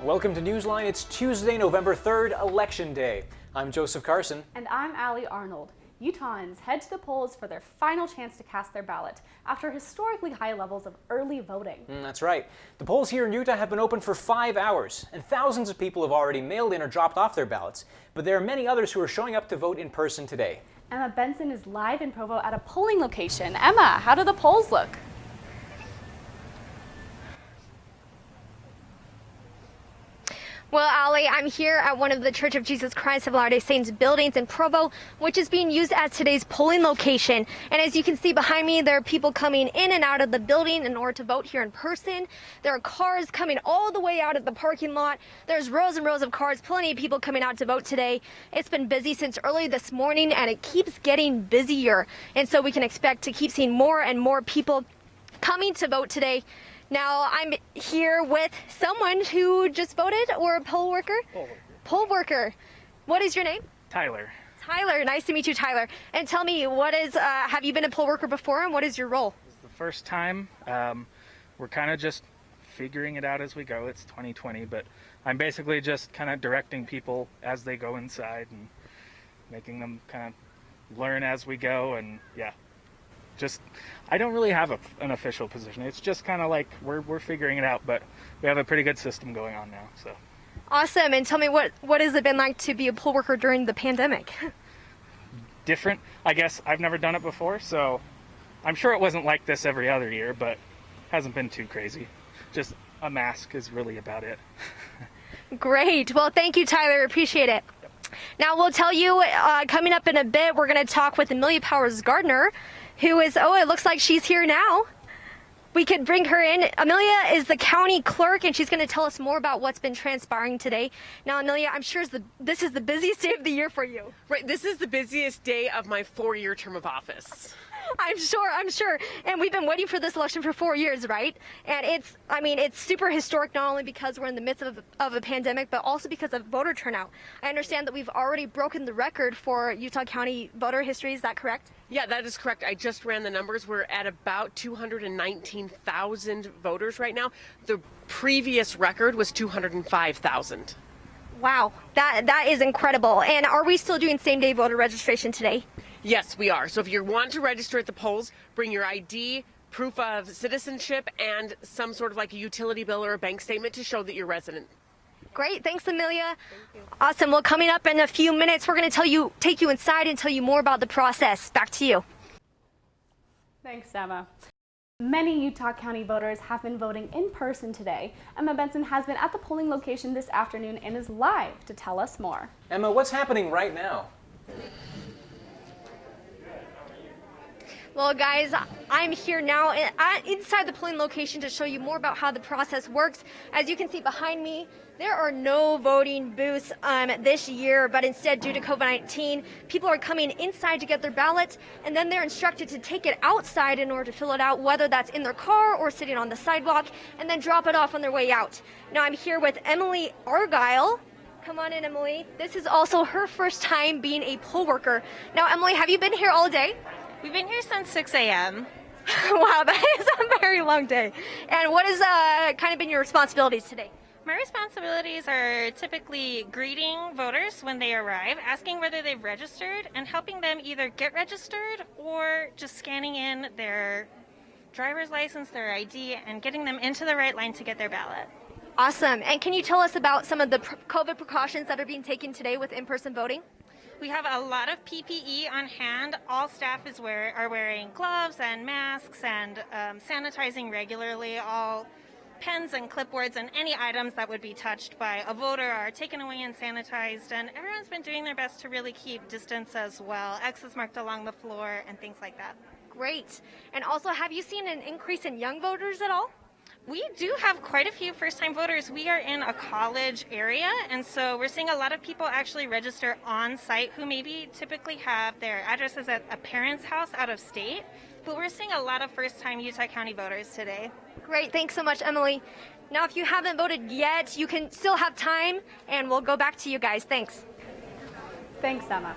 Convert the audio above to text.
Welcome to Newsline. It's Tuesday, November 3rd, Election Day. I'm Joseph Carson. And I'm Allie Arnold. Utahns head to the polls for their final chance to cast their ballot after historically high levels of early voting. That's right. The polls here in Utah have been open for 5 hours, and thousands of people have already mailed in or dropped off their ballots. But there are many others who are showing up to vote in person today. Emma Benson is live in Provo at a polling location. Emma, how do the polls look? Well, Allie, I'm here at one of the Church of Jesus Christ of Latter-day Saints buildings in Provo, which is being used as today's polling location. And as you can see behind me, there are people coming in and out of the building in order to vote here in person. There are cars coming all the way out of the parking lot. There's rows and rows of cars, plenty of people coming out to vote today. It's been busy since early this morning, and it keeps getting busier. And so we can expect to keep seeing more and more people coming to vote today. Now, I'm here with someone who just voted, or a poll worker? Poll worker. What is your name? Tyler. Tyler, nice to meet you, Tyler. And tell me, have you been a poll worker before, and what is your role? This is the first time. We're kind of just figuring it out as we go. It's 2020, but I'm basically just kind of directing people as they go inside and making them kind of learn as we go, and yeah. I don't really have an official position. It's just kind of like we're figuring it out, but we have a pretty good system going on now. So awesome. And tell me, what has it been like to be a poll worker during the pandemic? Different, I guess. I've never done it before, so I'm sure it wasn't like this every other year, but hasn't been too crazy. Just a mask is really about it. Great. Well, thank you, Tyler. Appreciate it. Yep. Now, we'll tell you, coming up in a bit, we're going to talk with Amelia Powers-Gardner, who is, it looks like she's here now. We could bring her in. Amelia is the county clerk, and she's going to tell us more about what's been transpiring today. Now, Amelia, I'm sure this is the busiest day of the year for you. Right, this is the busiest day of my 4-year term of office. I'm sure. And we've been waiting for this election for 4 years, right? And it's super historic, not only because we're in the midst of a pandemic, but also because of voter turnout. I understand that we've already broken the record for Utah County voter history. Is that correct? Yeah, that is correct. I just ran the numbers. We're at about 219,000 voters right now. The previous record was 205,000. Wow, that is incredible. And are we still doing same-day voter registration today? Yes, we are. So if you want to register at the polls, bring your ID, proof of citizenship, and some sort of like a utility bill or a bank statement to show that you're resident. Great. Thanks, Amelia. Thank you. Awesome. Well, coming up in a few minutes, we're going to take you inside and tell you more about the process. Back to you. Thanks, Emma. Many Utah County voters have been voting in person today. Emma Benson has been at the polling location this afternoon and is live to tell us more. Emma, what's happening right now? Well, guys, I'm here now inside the polling location to show you more about how the process works. As you can see behind me, there are no voting booths this year, but instead, due to COVID-19, people are coming inside to get their ballots, and then they're instructed to take it outside in order to fill it out, whether that's in their car or sitting on the sidewalk, and then drop it off on their way out. Now, I'm here with Emily Argyle. Come on in, Emily. This is also her first time being a poll worker. Now, Emily, have you been here all day? We've been here since 6 a.m. Wow, that is a very long day. And what has kind of been your responsibilities today? My responsibilities are typically greeting voters when they arrive, asking whether they've registered, and helping them either get registered or just scanning in their driver's license, their ID, and getting them into the right line to get their ballot. Awesome. And can you tell us about some of the COVID precautions that are being taken today with in-person voting? We have a lot of PPE on hand. All staff are wearing gloves and masks and sanitizing regularly. All pens and clipboards and any items that would be touched by a voter are taken away and sanitized. And everyone's been doing their best to really keep distance as well. X's marked along the floor and things like that. Great. And also, have you seen an increase in young voters at all? We do have quite a few first-time voters. We are in a college area, and so we're seeing a lot of people actually register on site who maybe typically have their addresses at a parent's house out of state. But we're seeing a lot of first-time Utah County voters today. Great. Thanks so much, Emily. Now, if you haven't voted yet, you can still have time, and we'll go back to you guys. Thanks. Thanks, Emma.